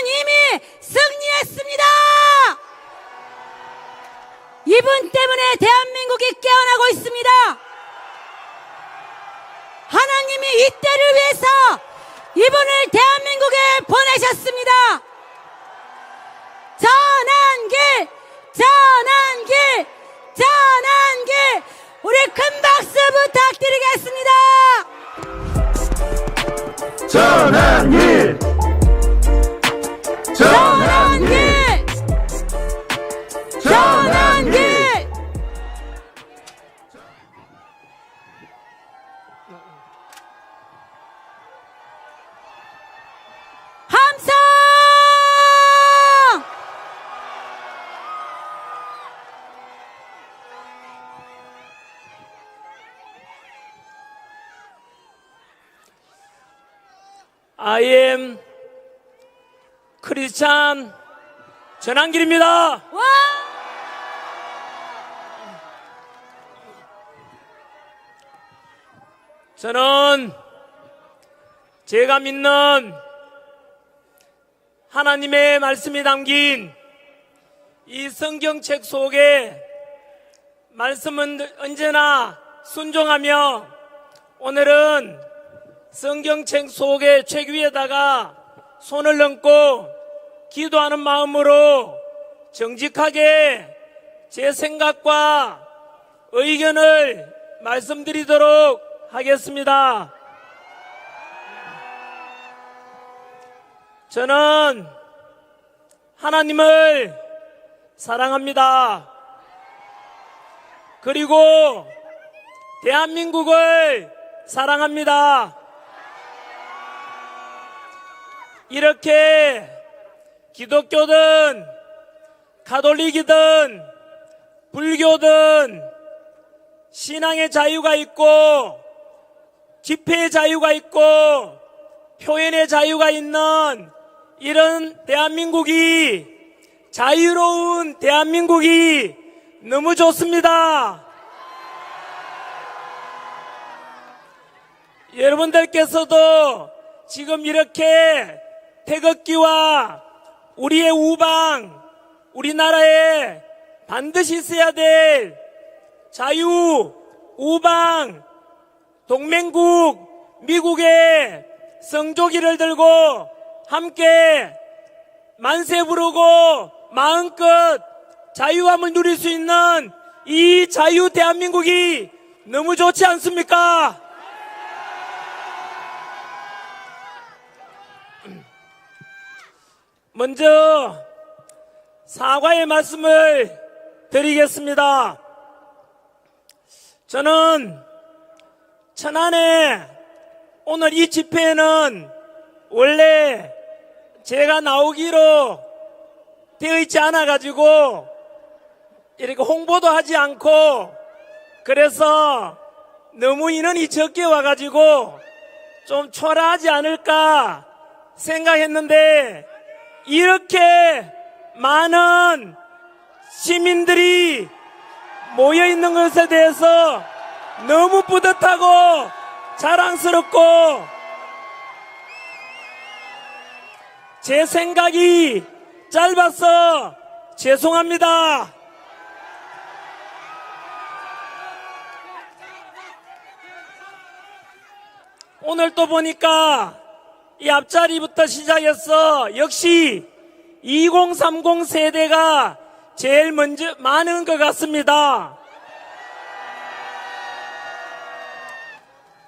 이미 승리했습니다. 이분 때문에 대한민국이 깨어나고 있습니다. 하나님이 이때를 위해서 이분을 대한민국에 보내셨습니다. 전환길, 전환길, 전환길, 우리 큰 박수 부탁드리겠습니다. 전환길, 전환길, 전환길. 함성! I am 크리스찬 전환길입니다. 와! 저는 제가 믿는 하나님의 말씀이 담긴 이 성경책 속에 말씀은 언제나 순종하며 오늘은 성경책 속의 책 위에다가 손을 얹고 기도하는 마음으로 정직하게 제 생각과 의견을 말씀드리도록 하겠습니다. 저는 하나님을 사랑합니다. 그리고 대한민국을 사랑합니다. 이렇게 기독교든 가톨릭이든 불교든 신앙의 자유가 있고 집회의 자유가 있고 표현의 자유가 있는 이런 대한민국이, 자유로운 대한민국이 너무 좋습니다. 여러분들께서도 지금 이렇게 태극기와 우리의 우방, 우리나라에 반드시 있어야 될 자유, 우방, 동맹국, 미국의 성조기를 들고 함께 만세 부르고 마음껏 자유함을 누릴 수 있는 이 자유 대한민국이 너무 좋지 않습니까? 먼저 사과의 말씀을 드리겠습니다. 저는 천안에 오늘 이 집회에는 원래 제가 나오기로 되어 있지 않아 가지고 이렇게 홍보도 하지 않고, 그래서 너무 인원이 적게 와 가지고 좀 초라하지 않을까 생각했는데, 이렇게 많은 시민들이 모여 있는 것에 대해서 너무 뿌듯하고 자랑스럽고, 제 생각이 짧아서 죄송합니다. 오늘 또 보니까 이 앞자리부터 시작해서 역시 2030 세대가 제일 먼저 많은 것 같습니다.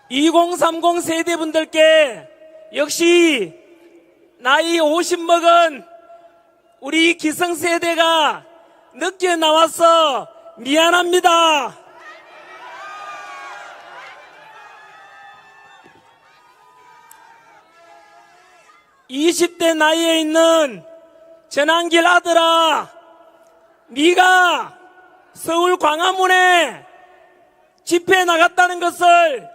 2030 세대분들께 역시 나이 50 먹은 우리 기성세대가 늦게 나와서 미안합니다. (20대) 나이에 있는 전환길 아들아, 네가 서울 광화문에 집회에 나갔다는 것을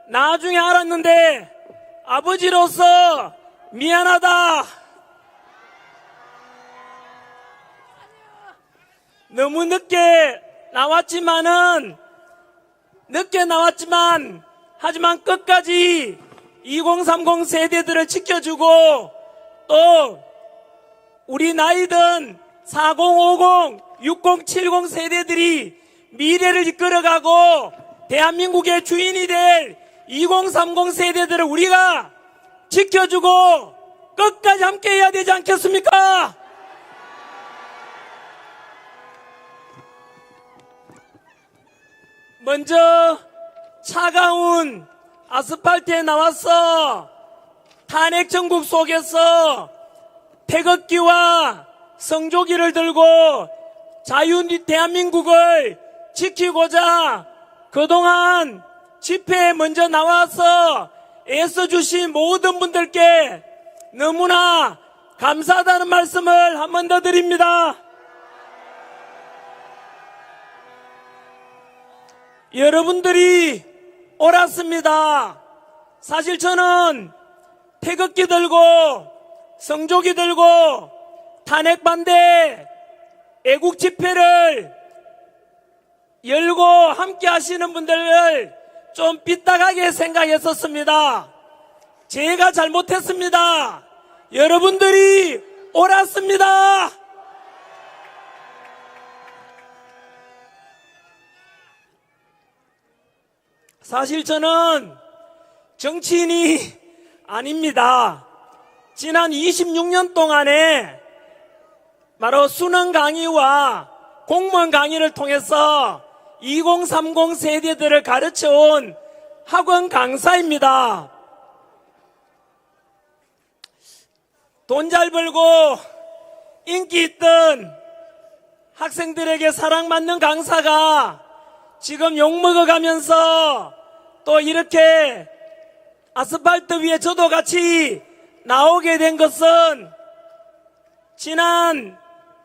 나중에 알았는데 아버지로서 미안하다. 너무 늦게 나왔지만 하지만 끝까지 2030 세대들을 지켜주고 또 우리 나이든 40, 50, 60, 70 세대들이 미래를 이끌어가고 대한민국의 주인이 될 20, 30 세대들을 우리가 지켜주고 끝까지 함께 해야 되지 않겠습니까? 먼저 차가운 아스팔트에 나와서 탄핵 정국 속에서 태극기와 성조기를 들고 자유 대한민국을 지키고자 그동안 집회에 먼저 나와서 애써주신 모든 분들께 너무나 감사하다는 말씀을 한 번 더 드립니다. 여러분들이 옳았습니다. 사실 저는 태극기 들고 성조기 들고 탄핵 반대 애국 집회를 열고 함께 하시는 분들을 좀 삐딱하게 생각했었습니다. 제가 잘못했습니다. 여러분들이 옳았습니다. 사실 저는 정치인이 아닙니다. 지난 26년 동안에 바로 수능 강의와 공무원 강의를 통해서 2030 세대들을 가르쳐온 학원 강사입니다. 돈 잘 벌고 인기 있던 학생들에게 사랑받는 강사가 지금 욕먹어가면서 또 이렇게 아스팔트 위에 저도 같이 나오게 된 것은 지난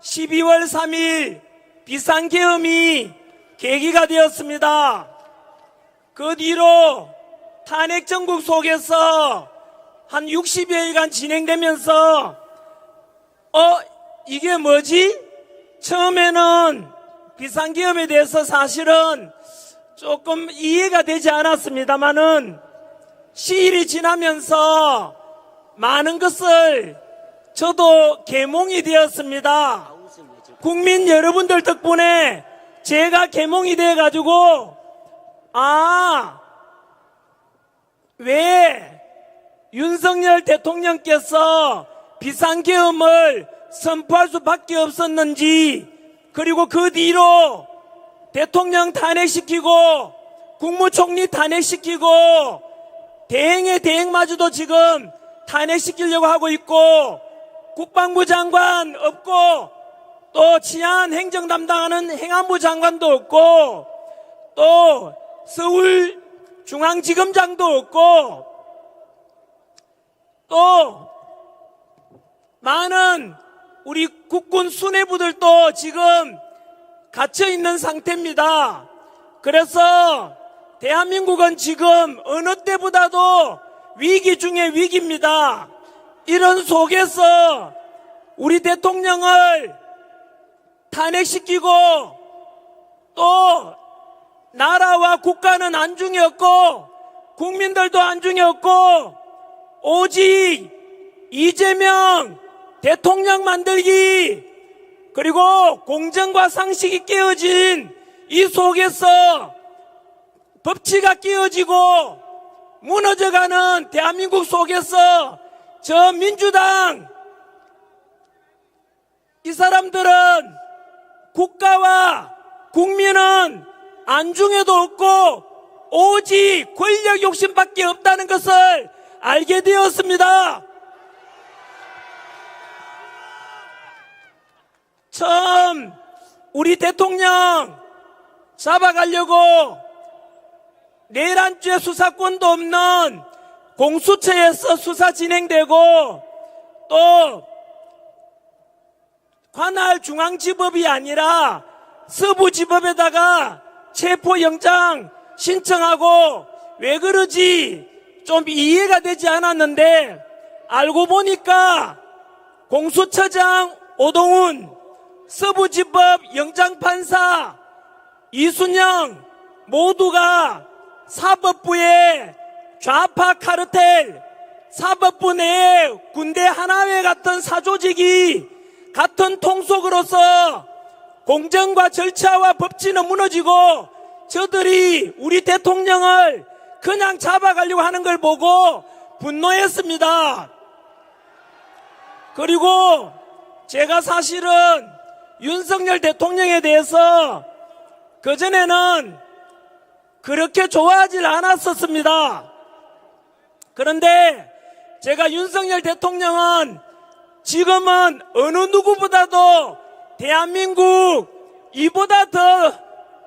12월 3일 비상계엄이 계기가 되었습니다. 그 뒤로 탄핵 정국 속에서 한 60여일간 진행되면서 이게 뭐지? 처음에는 비상계엄에 대해서 사실은 조금 이해가 되지 않았습니다만은 시일이 지나면서 많은 것을 저도 계몽이 되었습니다. 국민 여러분들 덕분에 제가 계몽이 돼가지고 왜 윤석열 대통령께서 비상계엄을 선포할 수밖에 없었는지, 그리고 그 뒤로 대통령 탄핵시키고 국무총리 탄핵시키고 대행의 대행마저도 지금 탄핵시키려고 하고 있고, 국방부 장관 없고 또 치안 행정 담당하는 행안부 장관도 없고 또 서울중앙지검장도 없고 또 많은 우리 국군 수뇌부들도 지금 갇혀있는 상태입니다. 그래서 대한민국은 지금 어느 때보다도 위기 중에 위기입니다. 이런 속에서 우리 대통령을 탄핵시키고 또 나라와 국가는 안중에 없고 국민들도 안중에 없고 오직 이재명 대통령 만들기, 그리고 공정과 상식이 깨어진 이 속에서 법치가 깨어지고 무너져가는 대한민국 속에서 저 민주당 이 사람들은 국가와 국민은 안중에도 없고 오직 권력 욕심밖에 없다는 것을 알게 되었습니다. 처음 우리 대통령 잡아가려고 내란죄 수사권도 없는 공수처에서 수사 진행되고 또 관할 중앙지법이 아니라 서부지법에다가 체포영장 신청하고 왜 그러지 좀 이해가 되지 않았는데, 알고 보니까 공수처장 오동훈, 서부지법 영장판사 이순영 모두가 사법부의 좌파 카르텔, 사법부 내에 군대 하나회 같은 사조직이 같은 통속으로서 공정과 절차와 법치는 무너지고 저들이 우리 대통령을 그냥 잡아가려고 하는 걸 보고 분노했습니다. 그리고 제가 사실은 윤석열 대통령에 대해서 그전에는 그렇게 좋아하지 않았었습니다. 그런데 제가 윤석열 대통령은 지금은 어느 누구보다도 대한민국 이보다 더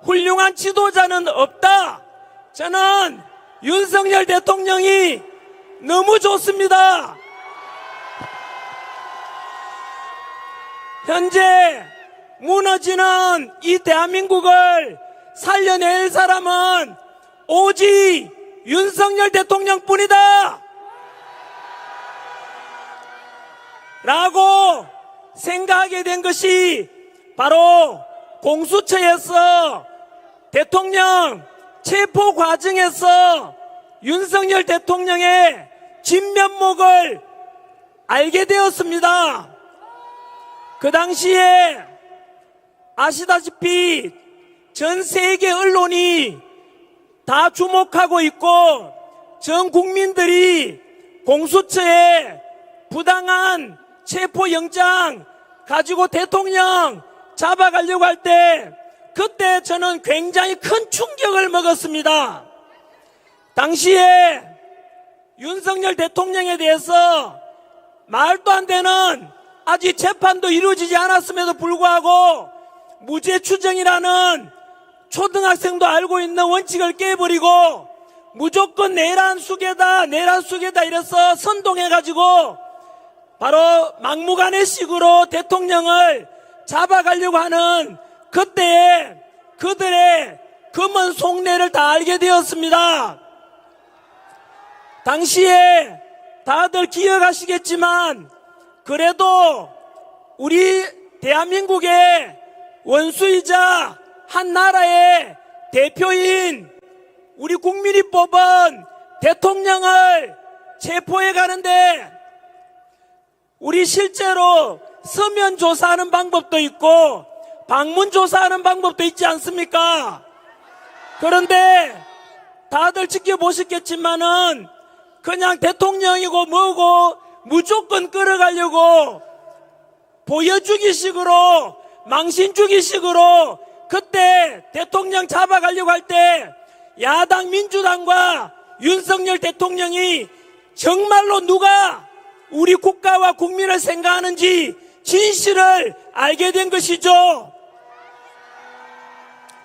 훌륭한 지도자는 없다. 저는 윤석열 대통령이 너무 좋습니다. 현재 무너지는 이 대한민국을 살려낼 사람은 오직 윤석열 대통령뿐이다 라고 생각하게 된 것이 바로 공수처에서 대통령 체포 과정에서 윤석열 대통령의 진면목을 알게 되었습니다. 그 당시에 아시다시피 전 세계 언론이 다 주목하고 있고 전 국민들이 공수처에 부당한 체포영장 가지고 대통령 잡아가려고 할 때 그때 저는 굉장히 큰 충격을 먹었습니다. 당시에 윤석열 대통령에 대해서 말도 안 되는 아직 재판도 이루어지지 않았음에도 불구하고 무죄 추정이라는 초등학생도 알고 있는 원칙을 깨버리고 무조건 내란 수괴다 이래서 선동해가지고 바로 막무가내식으로 대통령을 잡아가려고 하는 그때에 그들의 검은 속내를 다 알게 되었습니다. 당시에 다들 기억하시겠지만 그래도 우리 대한민국의 원수이자 한 나라의 대표인 우리 국민이 뽑은 대통령을 체포해 가는데 우리 실제로 서면 조사하는 방법도 있고 방문 조사하는 방법도 있지 않습니까? 그런데 다들 지켜보셨겠지만은 그냥 대통령이고 뭐고 무조건 끌어가려고 보여주기식으로 망신주기식으로 그때 대통령 잡아가려고 할 때 야당 민주당과 윤석열 대통령이 정말로 누가 우리 국가와 국민을 생각하는지 진실을 알게 된 것이죠.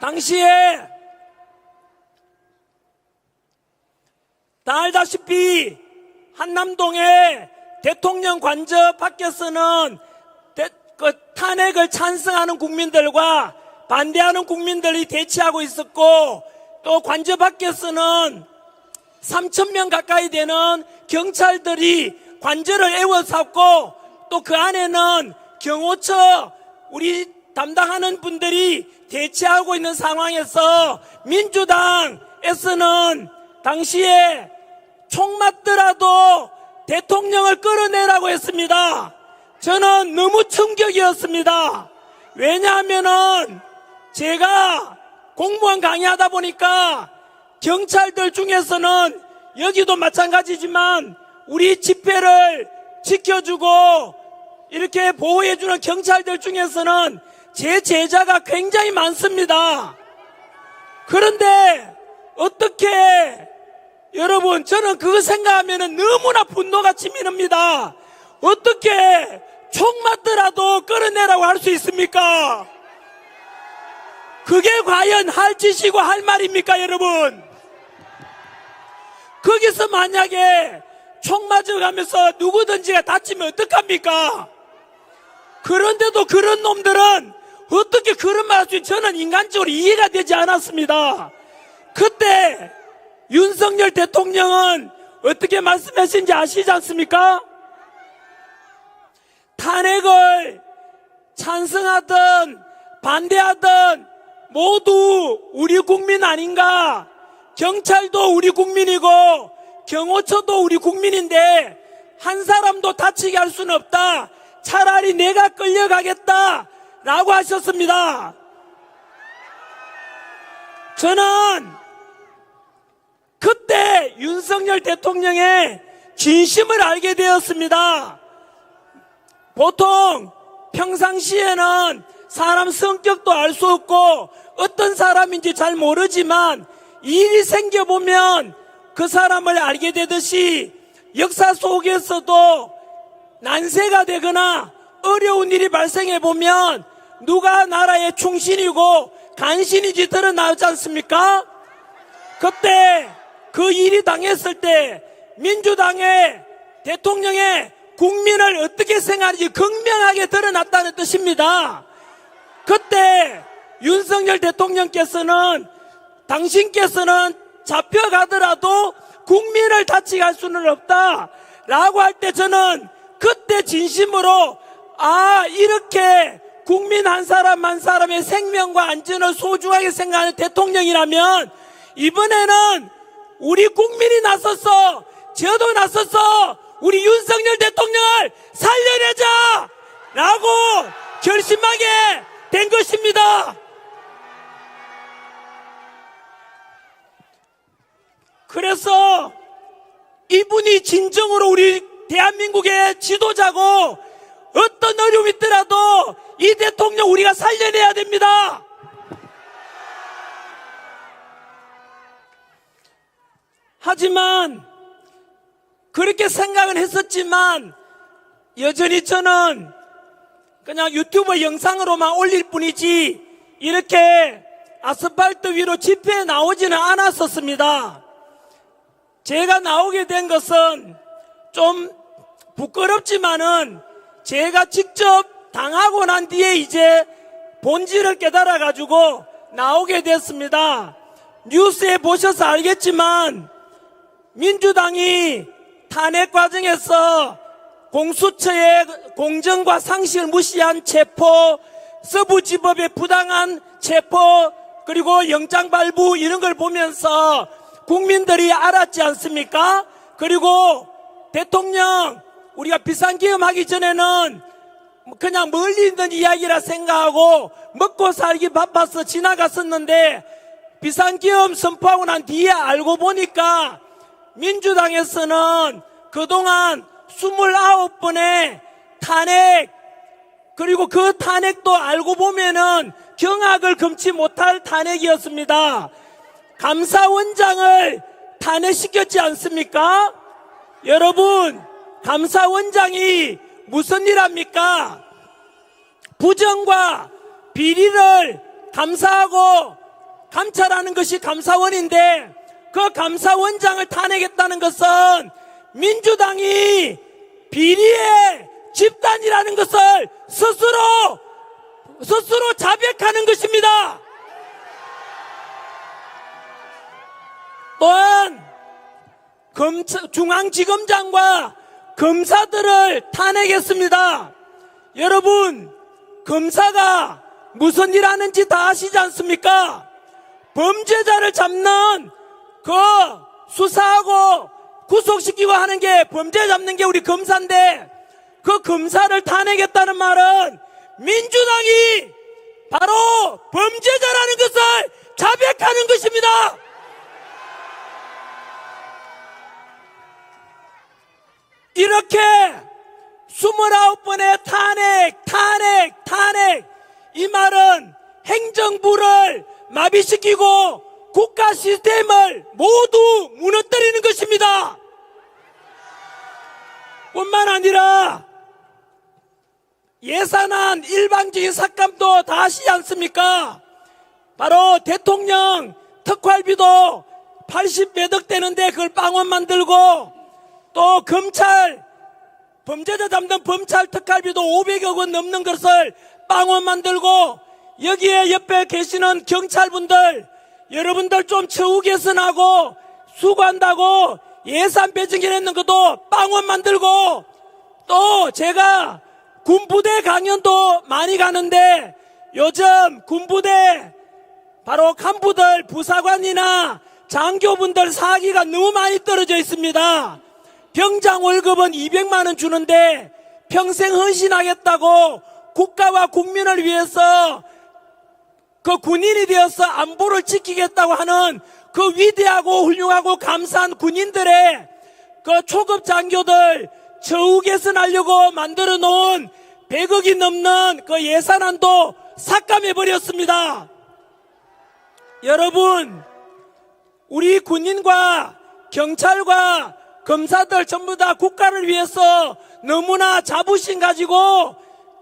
당시에 다 알다시피 한남동에 대통령 관저 밖에서는 탄핵을 찬성하는 국민들과 반대하는 국민들이 대치하고 있었고 또 관저 밖에서는 3,000명 가까이 되는 경찰들이 관저를 에워쌌고 또 그 안에는 경호처 우리 담당하는 분들이 대치하고 있는 상황에서 민주당에서는 당시에 총 맞더라도 대통령을 끌어내라고 했습니다. 저는 너무 충격이었습니다. 왜냐하면은 제가 공무원 강의하다 보니까 경찰들 중에서는 여기도 마찬가지지만 우리 집회를 지켜주고 이렇게 보호해주는 경찰들 중에서는 제 제자가 굉장히 많습니다. 그런데 어떻게 여러분 저는 그거 생각하면 너무나 분노가 치밀합니다. 어떻게 총 맞더라도 끌어내라고 할 수 있습니까? 그게 과연 할 짓이고 할 말입니까 여러분? 거기서 만약에 총 맞아가면서 누구든지가 다치면 어떡합니까? 그런데도 그런 놈들은 어떻게 그런 말 할 수 있는지 저는 인간적으로 이해가 되지 않았습니다. 그때 윤석열 대통령은 어떻게 말씀하신지 아시지 않습니까? 탄핵을 찬성하든 반대하든 모두 우리 국민 아닌가? 경찰도 우리 국민이고 경호처도 우리 국민인데 한 사람도 다치게 할 수는 없다. 차라리 내가 끌려가겠다라고 하셨습니다. 저는 그때 윤석열 대통령의 진심을 알게 되었습니다. 보통 평상시에는 사람 성격도 알 수 없고 어떤 사람인지 잘 모르지만 일이 생겨보면 그 사람을 알게 되듯이 역사 속에서도 난세가 되거나 어려운 일이 발생해보면 누가 나라의 충신이고 간신인지 드러나지 않습니까? 그때 그 일이 당했을 때 민주당의 대통령의 국민을 어떻게 생각하는지 극명하게 드러났다는 뜻입니다. 그때 윤석열 대통령께서는 당신께서는 잡혀가더라도 국민을 다치게 할 수는 없다라고 할 때 저는 그때 진심으로 이렇게 국민 한 사람 한 사람의 생명과 안전을 소중하게 생각하는 대통령이라면 이번에는 우리 국민이 나서서 저도 나서서 우리 윤석열 대통령을 살려내자라고 결심하게 된 것입니다. 그래서 이분이 진정으로 우리 대한민국의 지도자고 어떤 어려움이 있더라도 이 대통령 우리가 살려내야 됩니다. 하지만 그렇게 생각은 했었지만 여전히 저는 그냥 유튜브 영상으로만 올릴 뿐이지 이렇게 아스팔트 위로 집회에 나오지는 않았었습니다. 제가 나오게 된 것은 좀 부끄럽지만은 제가 직접 당하고 난 뒤에 이제 본질을 깨달아 가지고 나오게 됐습니다. 뉴스에 보셔서 알겠지만 민주당이 탄핵 과정에서 공수처의 공정과 상식을 무시한 체포, 서부지법의 부당한 체포, 그리고 영장 발부 이런 걸 보면서 국민들이 알았지 않습니까? 그리고 대통령 우리가 비상계엄 하기 전에는 그냥 멀리 있는 이야기라 생각하고 먹고 살기 바빠서 지나갔었는데 비상계엄 선포하고 난 뒤에 알고 보니까 민주당에서는 그동안 29번의 탄핵, 그리고 그 탄핵도 알고 보면은 경악을 금치 못할 탄핵이었습니다. 감사원장을 탄핵시켰지 않습니까? 여러분, 감사원장이 무슨 일 합니까? 부정과 비리를 감사하고 감찰하는 것이 감사원인데 그 감사원장을 탄핵했다는 것은 민주당이 비리의 집단이라는 것을 스스로 자백하는 것입니다. 또한 중앙지검장과 검사들을 탄핵했습니다. 여러분, 검사가 무슨 일 하는지 다 아시지 않습니까? 범죄자를 잡는 그 수사하고 구속시키고 하는 게 범죄 잡는 게 우리 검사인데 그 검사를 탄핵했다는 말은 민주당이 바로 범죄자라는 것을 자백하는 것입니다. 이렇게 29번의 탄핵 이 말은 행정부를 마비시키고 국가 시스템을 모두 무너뜨리는 것입니다. 뿐만 아니라 예산안 일방적인 삭감도 다 아시지 않습니까? 바로 대통령 특활비도 80몇억 되는데 그걸 빵원 만들고 또 검찰 범죄자 잡는 검찰 특활비도 500억 원 넘는 것을 빵원 만들고 여기에 옆에 계시는 경찰분들 여러분들 좀 처우 개선하고 수고한다고 예산 배정해냈는 것도 빵원 만들고 또 제가 군부대 강연도 많이 가는데 요즘 군부대 바로 간부들 부사관이나 장교분들 사기가 너무 많이 떨어져 있습니다. 병장 월급은 200만 원 주는데 평생 헌신하겠다고 국가와 국민을 위해서 그 군인이 되어서 안보를 지키겠다고 하는 그 위대하고 훌륭하고 감사한 군인들의 그 초급 장교들 처우 개선하려고 만들어 놓은 100억이 넘는 그 예산안도 삭감해 버렸습니다. 여러분, 우리 군인과 경찰과 검사들 전부 다 국가를 위해서 너무나 자부심 가지고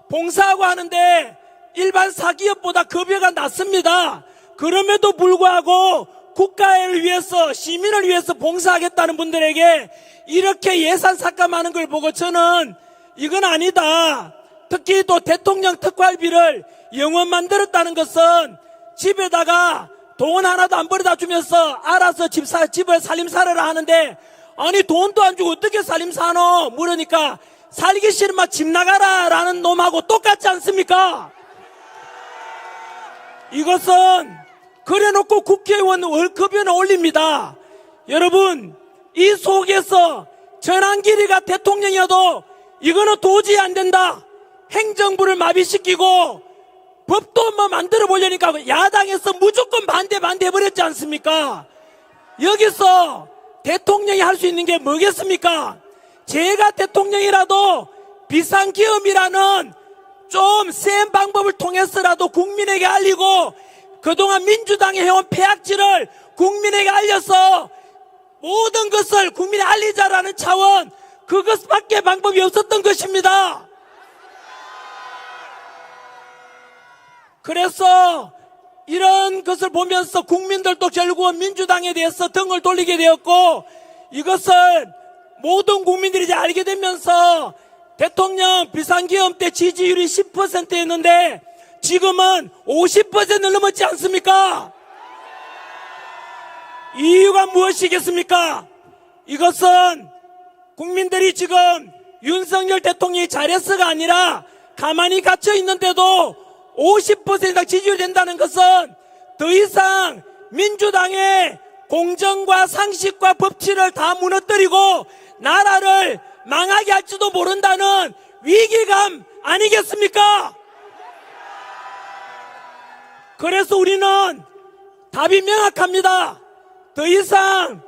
봉사하고 하는데 일반 사기업보다 급여가 낮습니다. 그럼에도 불구하고 국가를 위해서, 시민을 위해서 봉사하겠다는 분들에게 이렇게 예산 삭감하는 걸 보고 저는 이건 아니다. 특히 또 대통령 특활비를 영원 만들었다는 것은 집에다가 돈 하나도 안 벌어다 주면서 알아서 집을 살림 살아라 하는데, 아니 돈도 안 주고 어떻게 살림 사노? 물으니까 살기 싫으면 집 나가라 라는 놈하고 똑같지 않습니까? 이것은 그래놓고 국회의원 월급여는 올립니다. 여러분, 이 속에서 전환길이가 대통령이어도 이거는 도저히 안 된다. 행정부를 마비시키고 법도 뭐 만들어 보려니까 야당에서 무조건 반대해버렸지 않습니까? 여기서 대통령이 할 수 있는 게 뭐겠습니까? 제가 대통령이라도 비상기업이라는 좀 센 방법을 통해서라도 국민에게 알리고 그동안 민주당이 해온 폐악질을 국민에게 알려서 모든 것을 국민에 알리자라는 차원, 그것밖에 방법이 없었던 것입니다. 그래서 이런 것을 보면서 국민들도 결국은 민주당에 대해서 등을 돌리게 되었고, 이것을 모든 국민들이 이제 알게 되면서 대통령 비상기업 때 지지율이 10%였는데 지금은 50%를 넘었지 않습니까? 이유가 무엇이겠습니까? 이것은 국민들이 지금 윤석열 대통령이 잘했어가 아니라 가만히 갇혀 있는데도 50% 이상 지지율이 된다는 것은 더 이상 민주당의 공정과 상식과 법치를 다 무너뜨리고 나라를 망하게 할지도 모른다는 위기감 아니겠습니까? 그래서 우리는 답이 명확합니다. 더 이상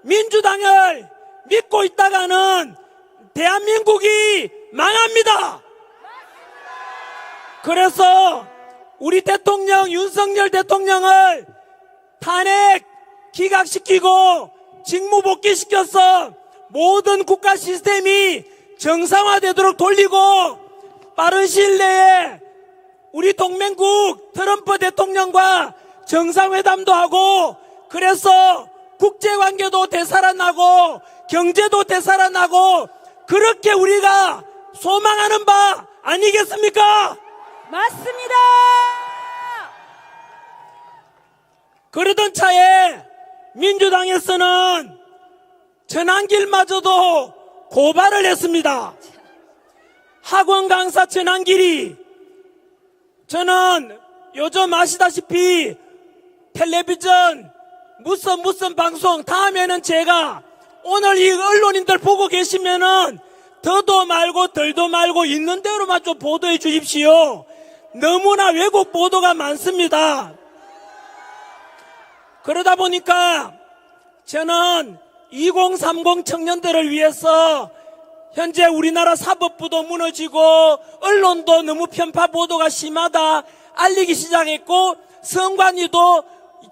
민주당을 믿고 있다가는 대한민국이 망합니다. 그래서 우리 대통령 윤석열 대통령을 탄핵 기각시키고 직무복귀시켜서 모든 국가 시스템이 정상화되도록 돌리고 빠른 시일 내에 우리 동맹국 트럼프 대통령과 정상회담도 하고, 그래서 국제관계도 되살아나고 경제도 되살아나고 그렇게 우리가 소망하는 바 아니겠습니까? 맞습니다. 그러던 차에 민주당에서는 전환길마저도 고발을 했습니다. 학원 강사 전환길이, 저는 요즘 아시다시피 텔레비전 무슨 방송, 다음에는 제가 오늘 이 언론인들 보고 계시면은 더도 말고 덜도 말고 있는 대로만 좀 보도해 주십시오. 너무나 왜곡 보도가 많습니다. 그러다 보니까 저는 2030 청년들을 위해서 현재 우리나라 사법부도 무너지고 언론도 너무 편파 보도가 심하다 알리기 시작했고, 선관위도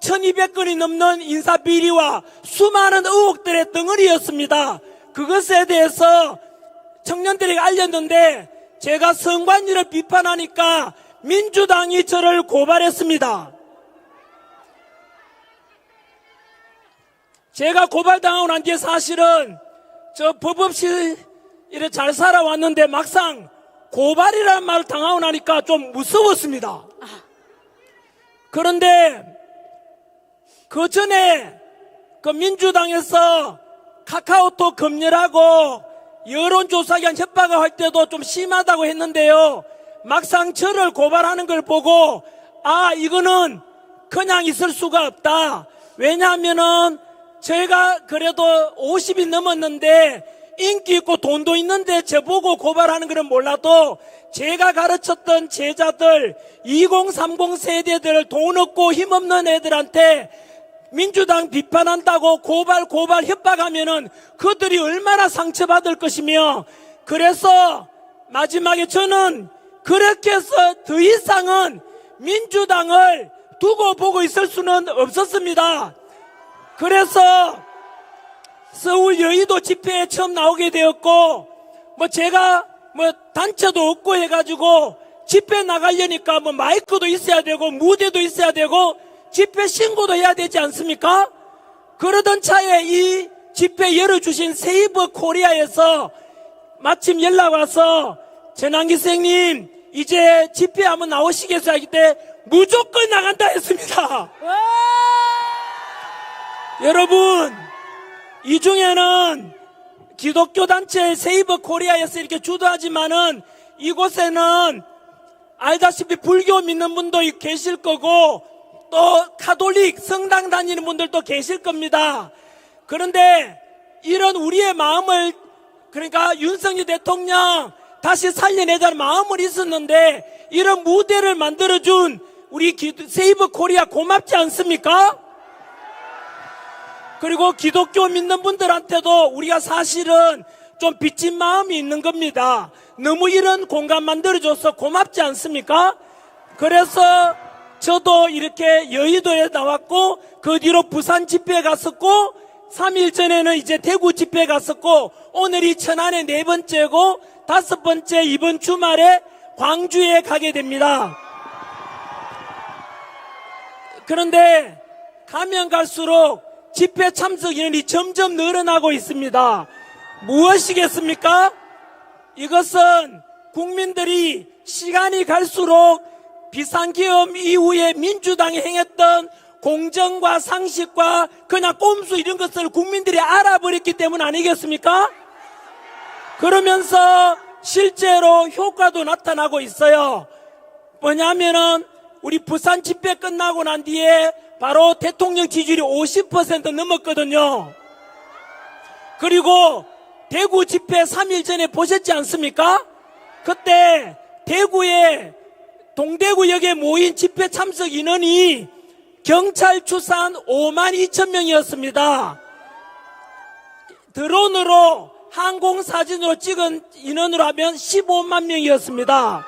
1200건이 넘는 인사비리와 수많은 의혹들의 덩어리였습니다. 그것에 대해서 청년들에게 알렸는데 제가 선관위를 비판하니까 민주당이 저를 고발했습니다. 제가 고발당하고 난 뒤에 사실은 저 법 없이 이래 잘 살아왔는데 막상 고발이라는 말을 당하고 나니까 좀 무서웠습니다. 그런데 그 전에 그 민주당에서 카카오톡 검열하고 여론조사기관 협박을 할 때도 좀 심하다고 했는데요. 막상 저를 고발하는 걸 보고 이거는 그냥 있을 수가 없다. 왜냐하면은 제가 그래도 50이 넘었는데 인기 있고 돈도 있는데 저보고 고발하는 거는 몰라도 제가 가르쳤던 제자들 2030 세대들 돈 없고 힘없는 애들한테 민주당 비판한다고 고발 협박하면은 그들이 얼마나 상처받을 것이며, 그래서 마지막에 저는 그렇게 해서 더 이상은 민주당을 두고 보고 있을 수는 없었습니다. 그래서 서울 여의도 집회에 처음 나오게 되었고, 제가 단체도 없고 해가지고 집회 나가려니까 마이크도 있어야 되고 무대도 있어야 되고 집회 신고도 해야 되지 않습니까? 그러던 차에 이 집회 열어주신 세이버 코리아에서 마침 연락 와서 전환기 선생님 이제 집회 한번 나오시겠어요? 하기 때 무조건 나간다 했습니다. 여러분, 이 중에는 기독교 단체 세이버 코리아에서 이렇게 주도하지만은 이곳에는 알다시피 불교 믿는 분도 계실 거고 또 카톨릭 성당 다니는 분들도 계실 겁니다. 그런데 이런 우리의 마음을, 그러니까 윤석열 대통령 다시 살려내자는 마음을 있었는데 이런 무대를 만들어준 우리 세이버 코리아 고맙지 않습니까? 그리고 기독교 믿는 분들한테도 우리가 사실은 좀 빚진 마음이 있는 겁니다. 너무 이런 공간 만들어줘서 고맙지 않습니까? 그래서 저도 이렇게 여의도에 나왔고 그 뒤로 부산 집회에 갔었고 3일 전에는 이제 대구 집회에 갔었고 오늘이 천안의 4번째고 5번째 이번 주말에 광주에 가게 됩니다. 그런데 가면 갈수록 집회 참석 인원이 점점 늘어나고 있습니다. 무엇이겠습니까? 이것은 국민들이 시간이 갈수록 비상계엄 이후에 민주당이 행했던 공정과 상식과 그냥 꼼수 이런 것을 국민들이 알아버렸기 때문 아니겠습니까? 그러면서 실제로 효과도 나타나고 있어요. 뭐냐면은 우리 부산 집회 끝나고 난 뒤에 바로 대통령 지지율이 50% 넘었거든요. 그리고 대구 집회 3일 전에 보셨지 않습니까? 그때 대구에 동대구역에 모인 집회 참석 인원이 경찰 추산 5만 2천 명이었습니다. 드론으로 항공사진으로 찍은 인원으로 하면 15만 명이었습니다.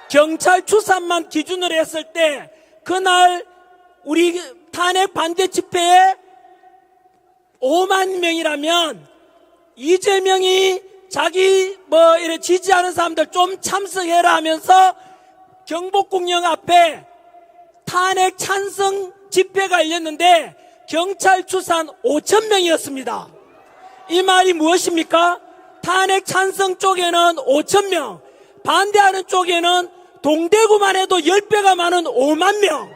경찰 추산만 기준으로 했을 때 그날 우리 탄핵 반대 집회에 5만 명이라면 이재명이 자기 이렇게 지지하는 사람들 좀 참석해라 하면서 경복궁역 앞에 탄핵 찬성 집회가 열렸는데 경찰 추산 5천 명이었습니다. 이 말이 무엇입니까? 탄핵 찬성 쪽에는 5천 명, 반대하는 쪽에는 동대구만 해도 10배가 많은 5만 명,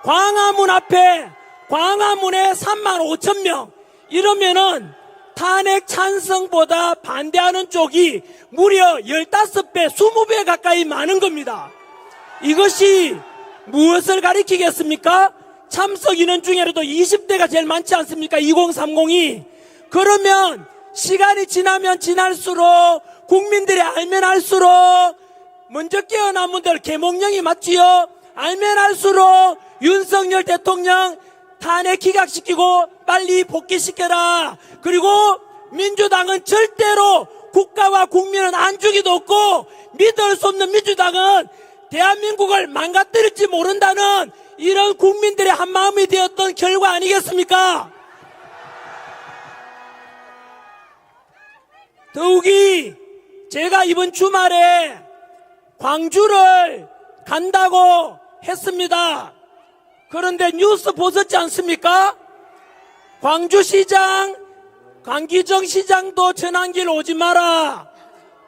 광화문 앞에 광화문에 3만 5천 명, 이러면은 탄핵 찬성보다 반대하는 쪽이 무려 15배, 20배 가까이 많은 겁니다. 이것이 무엇을 가리키겠습니까? 참석 인원 중에라도 20대가 제일 많지 않습니까? 2030이. 그러면 시간이 지나면 지날수록 국민들이 알면 알수록 먼저 깨어난 분들 계몽령이 맞지요? 알면 알수록 윤석열 대통령 탄핵 기각시키고 빨리 복귀시켜라. 그리고 민주당은 절대로 국가와 국민은 안주기도 없고 믿을 수 없는 민주당은 대한민국을 망가뜨릴지 모른다는 이런 국민들의 한마음이 되었던 결과 아니겠습니까? 더욱이 제가 이번 주말에 광주를 간다고 했습니다. 그런데 뉴스 보셨지 않습니까? 광주시장, 강기정 시장도 전환길 오지 마라.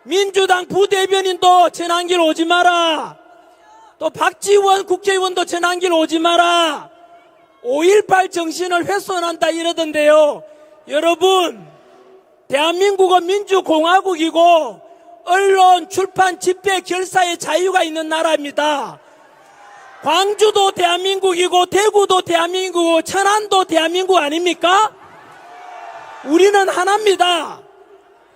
민주당 부대변인도 전환길 오지 마라. 또 박지원 국회의원도 전환길 오지 마라. 5.18 정신을 훼손한다 이러던데요. 여러분, 대한민국은 민주공화국이고 언론, 출판, 집회, 결사의 자유가 있는 나라입니다. 광주도 대한민국이고 대구도 대한민국이고 천안도 대한민국 아닙니까? 우리는 하나입니다.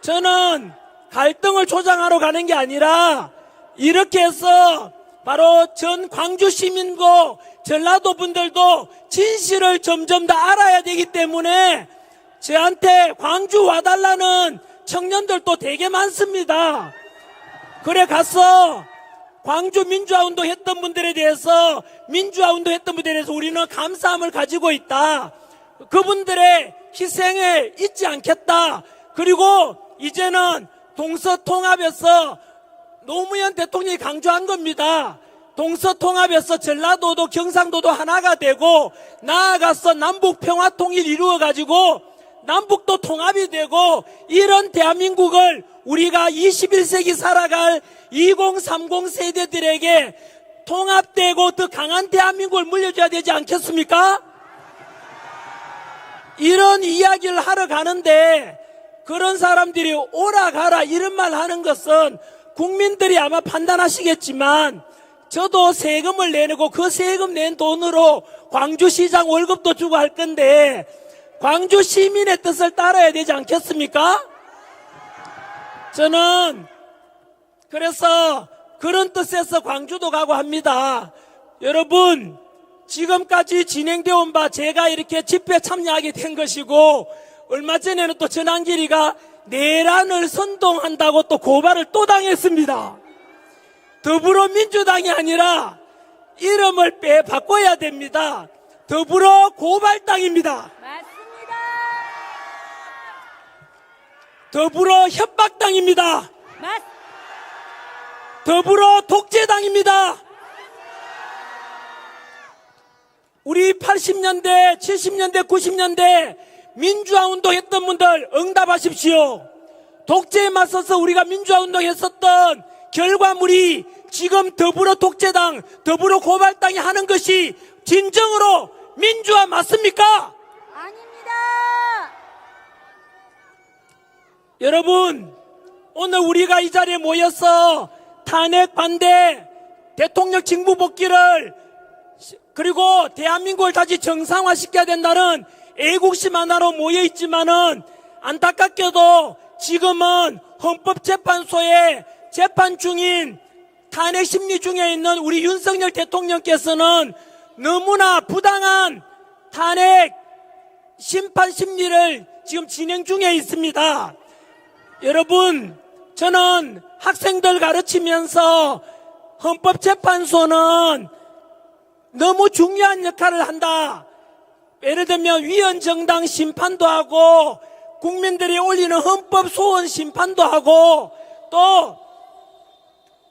저는 갈등을 조장하러 가는 게 아니라 이렇게 해서 바로 전 광주 시민도 전라도 분들도 진실을 점점 더 알아야 되기 때문에 저한테 광주 와달라는 청년들도 되게 많습니다. 그래 가서 광주 민주화운동 했던 분들에 대해서 민주화운동 했던 분들에 대해서 우리는 감사함을 가지고 있다. 그분들의 희생을 잊지 않겠다. 그리고 이제는 동서통합에서 노무현 대통령이 강조한 겁니다. 동서통합에서 전라도도 경상도도 하나가 되고 나아가서 남북평화통일 이루어가지고 남북도 통합이 되고 이런 대한민국을 우리가 21세기 살아갈 2030 세대들에게 통합되고 더 강한 대한민국을 물려줘야 되지 않겠습니까? 이런 이야기를 하러 가는데 그런 사람들이 오라 가라 이런 말 하는 것은 국민들이 아마 판단하시겠지만 저도 세금을 내고 그 세금 낸 돈으로 광주시장 월급도 주고 할 건데 광주 시민의 뜻을 따라야 되지 않겠습니까? 저는 그래서 그런 뜻에서 광주도 가고 합니다. 여러분 지금까지 진행되어 온 바 제가 이렇게 집회 참여하게 된 것이고 얼마 전에는 또 전한길이가 내란을 선동한다고 또 고발을 또 당했습니다. 더불어민주당이 아니라 이름을 바꿔야 됩니다. 더불어 고발당입니다. 맞습니다. 더불어 협박당입니다. 더불어 독재당입니다. 우리 80년대, 70년대, 90년대 민주화운동 했던 분들 응답하십시오. 독재에 맞서서 우리가 민주화운동 했었던 결과물이 지금 더불어 독재당, 더불어 고발당이 하는 것이 진정으로 민주화 맞습니까? 아닙니다. 여러분, 오늘 우리가 이 자리에 모여서 탄핵 반대, 대통령 직무 복귀를 그리고 대한민국을 다시 정상화시켜야 된다는 애국심 하나로 모여있지만은 안타깝게도 지금은 헌법재판소에 재판 중인 탄핵 심리 중에 있는 우리 윤석열 대통령께서는 너무나 부당한 탄핵 심판 심리를 지금 진행 중에 있습니다. 여러분, 저는 학생들 가르치면서 헌법재판소는 너무 중요한 역할을 한다. 예를 들면 위헌정당 심판도 하고 국민들이 올리는 헌법 소원 심판도 하고 또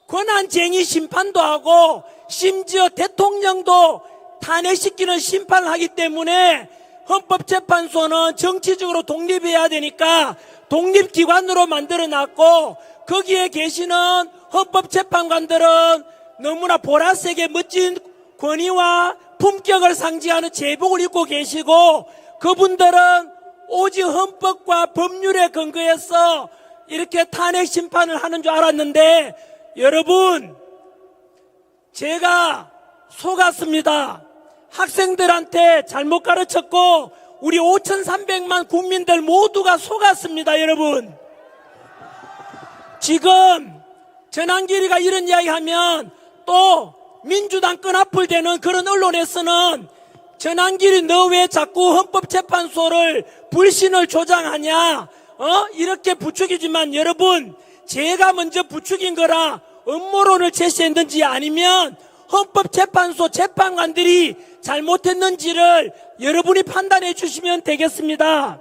권한쟁의 심판도 하고 심지어 대통령도 탄핵시키는 심판을 하기 때문에 헌법재판소는 정치적으로 독립해야 되니까 독립기관으로 만들어놨고 거기에 계시는 헌법재판관들은 너무나 보라색의 멋진 권위와 품격을 상징하는 제복을 입고 계시고 그분들은 오직 헌법과 법률에 근거해서 이렇게 탄핵 심판을 하는 줄 알았는데 여러분 제가 속았습니다. 학생들한테 잘못 가르쳤고 우리 5,300만 국민들 모두가 속았습니다. 여러분 지금 전한길이가 이런 이야기하면 또 민주당 끈앞을 대는 그런 언론에서는 전한길이 너 왜 자꾸 헌법재판소를 불신을 조장하냐 이렇게 부추기지만 여러분 제가 먼저 부추긴 거라 음모론을 제시했는지 아니면 헌법재판소 재판관들이 잘못했는지를 여러분이 판단해 주시면 되겠습니다.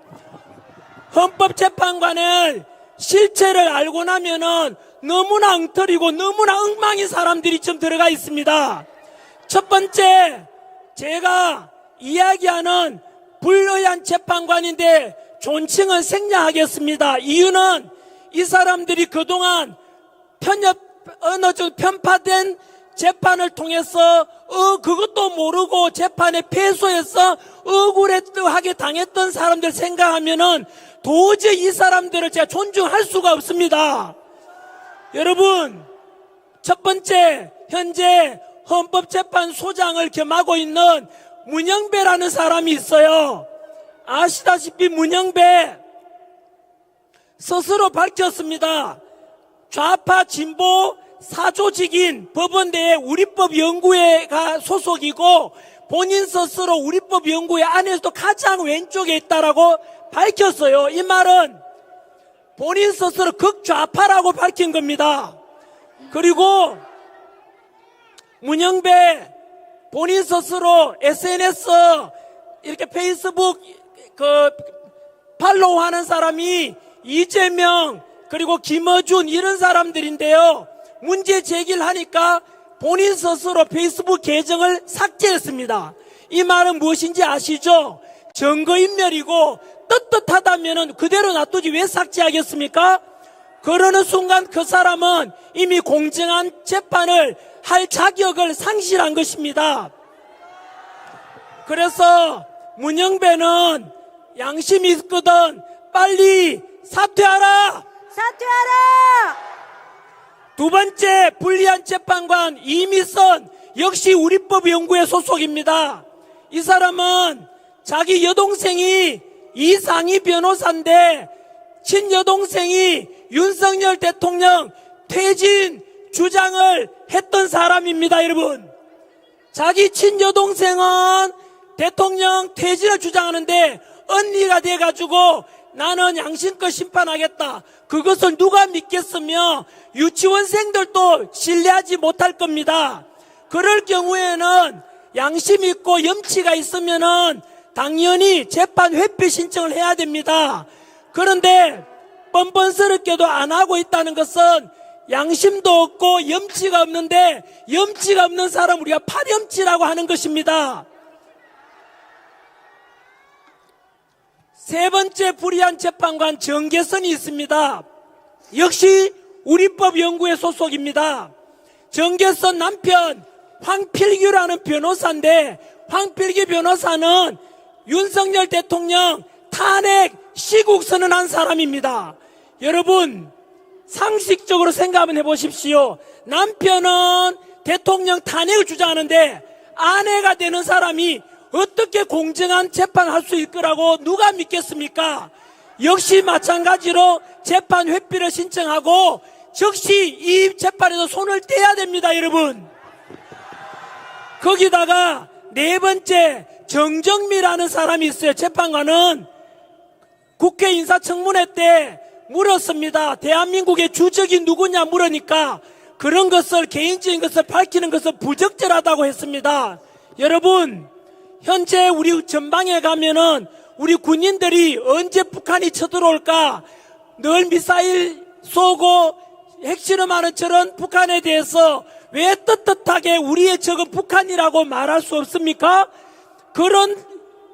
헌법재판관을 실체를 알고 나면은 너무나 엉터리고 너무나 엉망인 사람들이 좀 들어가 있습니다. 첫 번째 제가 이야기하는 불의한 재판관인데 존칭은 생략하겠습니다. 이유는 이 사람들이 그동안 어느 정도 편파된 재판을 통해서 그것도 모르고 재판에 패소해서 억울하게 당했던 사람들 생각하면은 도저히 이 사람들을 제가 존중할 수가 없습니다. 여러분 첫 번째 현재 헌법재판소장을 겸하고 있는 문영배라는 사람이 있어요. 아시다시피 문영배 스스로 밝혔습니다. 좌파 진보 사조직인 법원대의 우리법연구회가 소속이고 본인 스스로 우리법연구회 안에서도 가장 왼쪽에 있다라고 밝혔어요. 이 말은 본인 스스로 극좌파라고 밝힌 겁니다. 그리고 문영배 본인 스스로 SNS 이렇게 페이스북 팔로우 하는 사람이 이재명 그리고 김어준 이런 사람들인데요. 문제 제기를 하니까 본인 스스로 페이스북 계정을 삭제했습니다. 이 말은 무엇인지 아시죠? 증거인멸이고 떳떳하다면 그대로 놔두지 왜 삭제하겠습니까? 그러는 순간 그 사람은 이미 공정한 재판을 할 자격을 상실한 것입니다. 그래서 문영배는 양심이 있거든 빨리 사퇴하라! 사퇴하라! 두 번째 불리한 재판관 이미선 역시 우리법연구회 소속입니다. 이 사람은 자기 여동생이 이상희 변호사인데 친여동생이 윤석열 대통령 퇴진 주장을 했던 사람입니다. 여러분, 자기 친여동생은 대통령 퇴진을 주장하는데 언니가 돼가지고 나는 양심껏 심판하겠다. 그것을 누가 믿겠으며 유치원생들도 신뢰하지 못할 겁니다. 그럴 경우에는 양심 있고 염치가 있으면은 당연히 재판 회피 신청을 해야 됩니다. 그런데 뻔뻔스럽게도 안 하고 있다는 것은 양심도 없고 염치가 없는데 염치가 없는 사람 우리가 파렴치라고 하는 것입니다. 세 번째 불의한 재판관 정계선이 있습니다. 역시 우리법연구회 소속입니다. 정계선 남편 황필규라는 변호사인데 황필규 변호사는 윤석열 대통령 탄핵 시국 선언한 사람입니다. 여러분 상식적으로 생각 한번 해보십시오. 남편은 대통령 탄핵을 주장하는데 아내가 되는 사람이 어떻게 공정한 재판을 할 수 있을 거라고 누가 믿겠습니까? 역시 마찬가지로 재판 회피를 신청하고 즉시 이 재판에서 손을 떼야 됩니다. 여러분, 거기다가 네 번째 정정미라는 사람이 있어요. 재판관은 국회 인사청문회 때 물었습니다. 대한민국의 주적이 누구냐 물으니까 그런 것을 개인적인 것을 밝히는 것은 부적절하다고 했습니다. 여러분, 현재 우리 전방에 가면은 우리 군인들이 언제 북한이 쳐들어올까 늘 미사일 쏘고 핵실험하는 저런 북한에 대해서 왜 떳떳하게 우리의 적은 북한이라고 말할 수 없습니까? 그런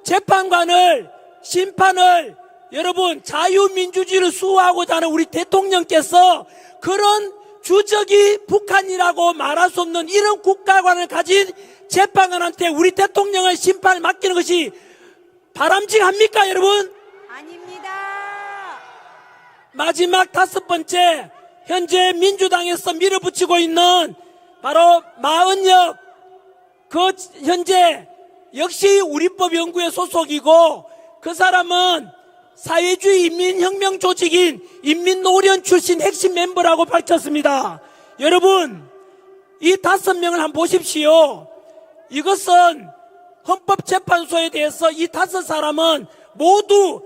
재판관을 심판을 여러분 자유민주주의를 수호하고자 하는 우리 대통령께서 그런 주적이 북한이라고 말할 수 없는 이런 국가관을 가진 재판관한테 우리 대통령의 심판을 맡기는 것이 바람직합니까, 여러분? 아닙니다. 마지막 다섯 번째, 현재 민주당에서 밀어붙이고 있는 바로 마은혁, 그 현재 역시 우리법연구회 소속이고 그 사람은 사회주의 인민혁명 조직인 인민노련 출신 핵심 멤버라고 밝혔습니다. 여러분, 이 5명을 한번 보십시오. 이것은 헌법재판소에 대해서 이 5사람은 모두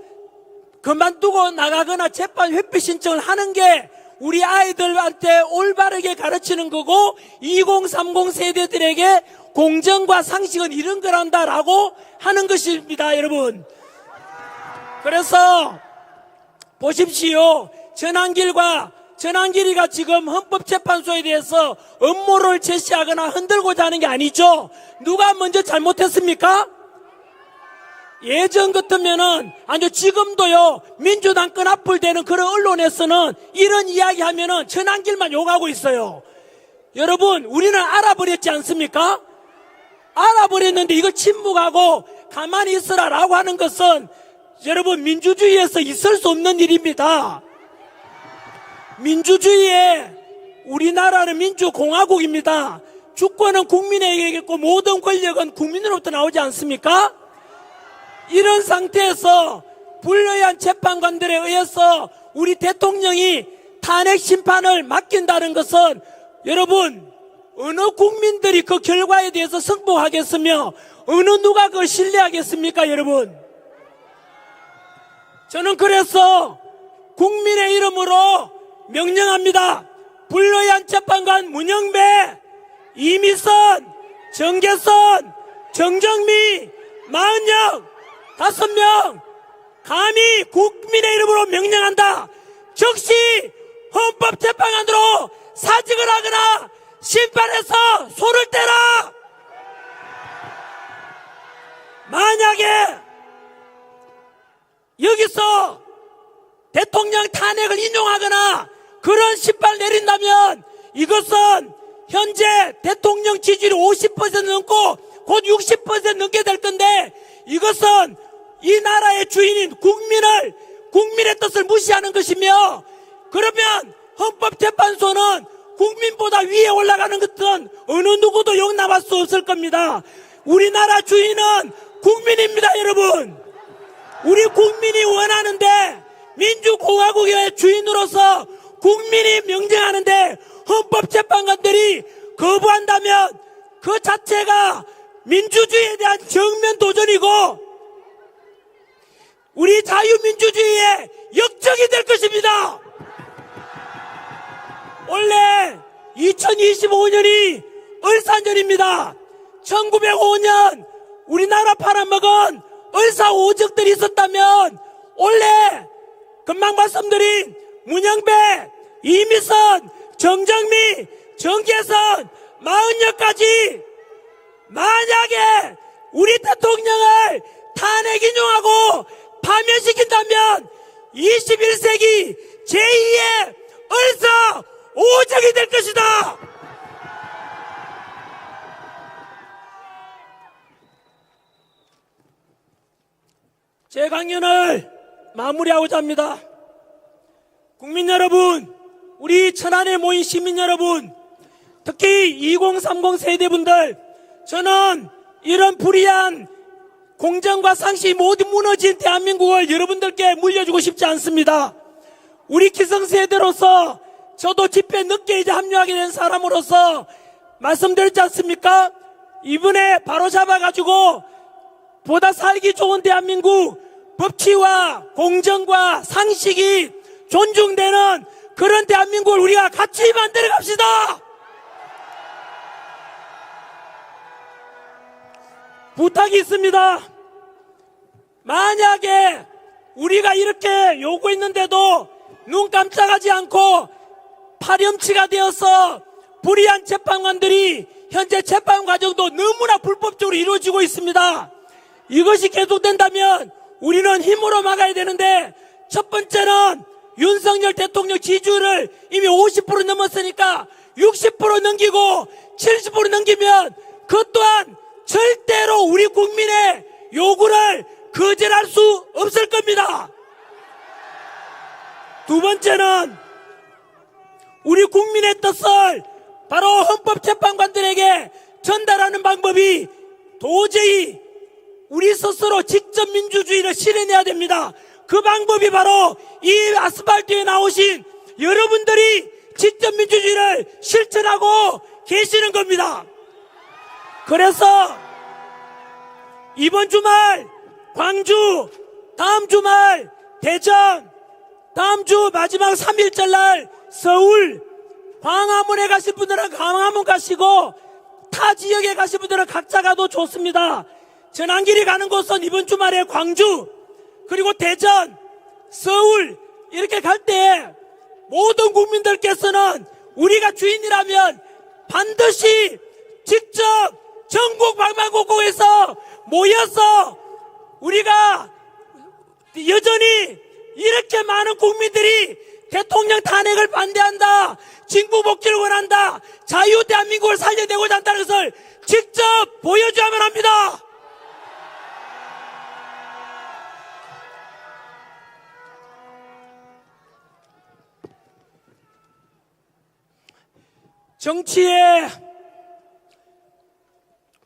그만두고 나가거나 재판 회피 신청을 하는 게 우리 아이들한테 올바르게 가르치는 거고 2030 세대들에게 공정과 상식은 이런 거란다라고 하는 것입니다. 여러분, 그래서 보십시오. 전한길이가 지금 헌법재판소에 대해서 음모를 제시하거나 흔들고자 하는 게 아니죠. 누가 먼저 잘못했습니까? 예전 같으면은 아니요 지금도요 민주당 끈앞을 대는 그런 언론에서는 이런 이야기 하면은 전한길만 욕하고 있어요. 여러분, 우리는 알아버렸지 않습니까? 알아버렸는데 이걸 침묵하고 가만히 있으라라고 하는 것은 여러분 민주주의에서 있을 수 없는 일입니다. 민주주의에 우리나라는 민주공화국입니다. 주권은 국민에게 있고 모든 권력은 국민으로부터 나오지 않습니까? 이런 상태에서 불리한 재판관들에 의해서 우리 대통령이 탄핵 심판을 맡긴다는 것은 여러분 어느 국민들이 그 결과에 대해서 승복하겠으며 어느 누가 그걸 신뢰하겠습니까 여러분? 저는 그래서 국민의 이름으로 명령합니다. 불로이한 재판관 문영배, 이미선, 정계선, 정정미, 마은영 5명 감히 국민의 이름으로 명령한다. 즉시 헌법재판관으로 사직을 하거나 심판해서 손을 떼라. 만약에 여기서 대통령 탄핵을 인용하거나 그런 심판을 내린다면 이것은 현재 대통령 지지율이 50% 넘고 곧 60% 넘게 될 건데 이것은 이 나라의 주인인 국민의 뜻을 무시하는 것이며 그러면 헌법재판소는 국민보다 위에 올라가는 것은 어느 누구도 용납할 수 없을 겁니다. 우리나라 주인은 국민입니다 여러분. 우리 국민이 원하는데 민주공화국의 주인으로서 국민이 명령하는데 헌법재판관들이 거부한다면 그 자체가 민주주의에 대한 정면 도전이고 우리 자유민주주의의 역적이 될 것입니다. 원래 2025년이 을사년입니다. 1905년 우리나라 팔아먹은 을사오적들이 있었다면 원래 금방 말씀드린 문영배, 이미선, 정정미, 정계선, 마은여까지 만약에 우리 대통령을 탄핵 인용하고 파면시킨다면 21세기 제2의 을사오적이 될 것이다. 제 강연을 마무리하고자 합니다. 국민 여러분, 우리 천안에 모인 시민 여러분, 특히 2030 세대분들, 저는 이런 불의한 공정과 상식이 모두 무너진 대한민국을 여러분들께 물려주고 싶지 않습니다. 우리 기성세대로서 저도 집회에 늦게 이제 합류하게 된 사람으로서 말씀드렸지 않습니까? 이번에 바로 잡아가지고 보다 살기 좋은 대한민국, 법치와 공정과 상식이 존중되는 그런 대한민국을 우리가 같이 만들어 갑시다. 부탁이 있습니다. 만약에 우리가 이렇게 요구했는데도 눈 깜짝하지 않고 파렴치가 되어서 불의한 재판관들이 현재 재판 과정도 너무나 불법적으로 이루어지고 있습니다. 이것이 계속된다면 우리는 힘으로 막아야 되는데 첫 번째는 윤석열 대통령 지지율을 이미 50% 넘었으니까 60% 넘기고 70% 넘기면 그것 또한 절대로 우리 국민의 요구를 거절할 수 없을 겁니다. 두 번째는 우리 국민의 뜻을 바로 헌법재판관들에게 전달하는 방법이 도저히 우리 스스로 직접 민주주의를 실현해야 됩니다. 그 방법이 바로 이 아스팔트에 나오신 여러분들이 직접 민주주의를 실천하고 계시는 겁니다. 그래서 이번 주말 광주, 다음 주말 대전, 다음 주 마지막 3일절 날 서울, 광화문에 가실 분들은 광화문 가시고 타 지역에 가실 분들은 각자 가도 좋습니다. 전환길이 가는 곳은 이번 주말에 광주, 그리고 대전, 서울 이렇게 갈 때 모든 국민들께서는 우리가 주인이라면 반드시 직접 전국 방방곡곡에서 모여서 우리가 여전히 이렇게 많은 국민들이 대통령 탄핵을 반대한다, 진보 복귀를 원한다, 자유 대한민국을 살려내고자 한다는 것을 직접 보여줘야만 합니다. 정치에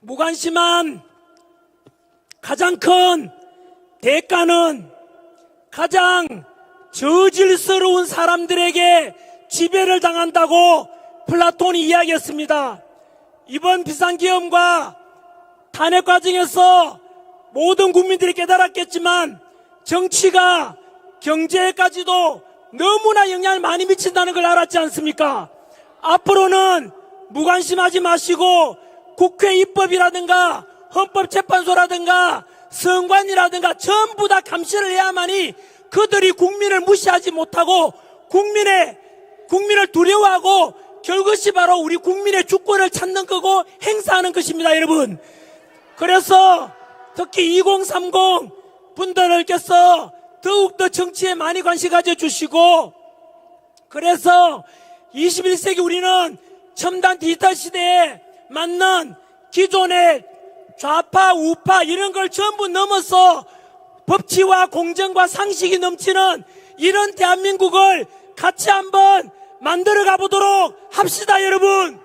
무관심한 가장 큰 대가는 가장 저질스러운 사람들에게 지배를 당한다고 플라톤이 이야기했습니다. 이번 비상계엄과 탄핵 과정에서 모든 국민들이 깨달았겠지만 정치가 경제에까지도 너무나 영향을 많이 미친다는 걸 알았지 않습니까? 앞으로는 무관심하지 마시고 국회 입법이라든가 헌법재판소라든가 선관위라든가 전부 다 감시를 해야만이 그들이 국민을 무시하지 못하고 국민을 두려워하고 그것이 바로 우리 국민의 주권을 찾는 거고 행사하는 것입니다, 여러분. 그래서 특히 2030 분들께서 더욱더 정치에 많이 관심 가져주시고, 그래서 21세기 우리는 첨단 디지털 시대에 맞는 기존의 좌파, 우파 이런 걸 전부 넘어서 법치와 공정과 상식이 넘치는 이런 대한민국을 같이 한번 만들어 가보도록 합시다, 여러분.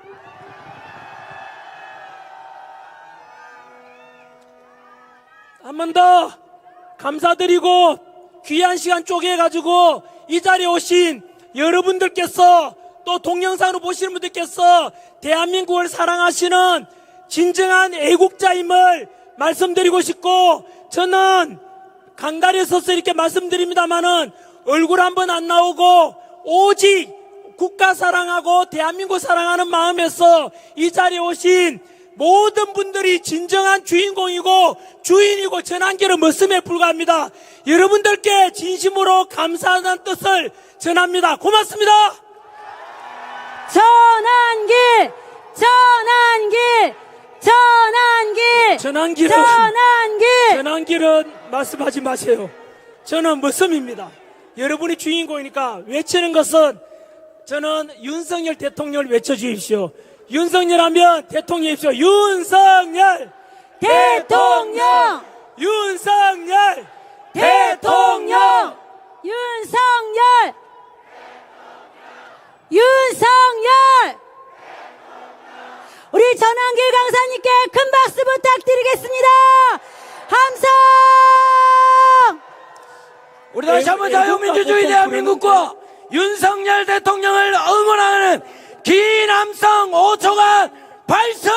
한 번 더 감사드리고 귀한 시간 쪼개가지고 이 자리에 오신 여러분들께서 또 동영상으로 보시는 분들께서 대한민국을 사랑하시는 진정한 애국자임을 말씀드리고 싶고, 저는 강다리에 서서 이렇게 말씀드립니다마는 얼굴 한번 안 나오고 오직 국가 사랑하고 대한민국 사랑하는 마음에서 이 자리에 오신 모든 분들이 진정한 주인공이고 주인이고 전환기를 머슴에 불과합니다. 여러분들께 진심으로 감사하다는 뜻을 전합니다. 고맙습니다. 전환길, 전환길, 전환길, 전환길은 말씀하지 마세요. 저는 머슴입니다. 여러분이 주인공이니까 외치는 것은, 저는 윤석열 대통령을 외쳐주십시오. 윤석열 하면 대통령이십시오. 윤석열 대통령, 윤석열 대통령, 윤석열, 윤석열. 우리 전환길 강사님께 큰 박수 부탁드리겠습니다. 함성. 우리 다시 한번 자유민주주의 대한민국과 윤석열 대통령을 응원하는 긴 함성 5초간 발성!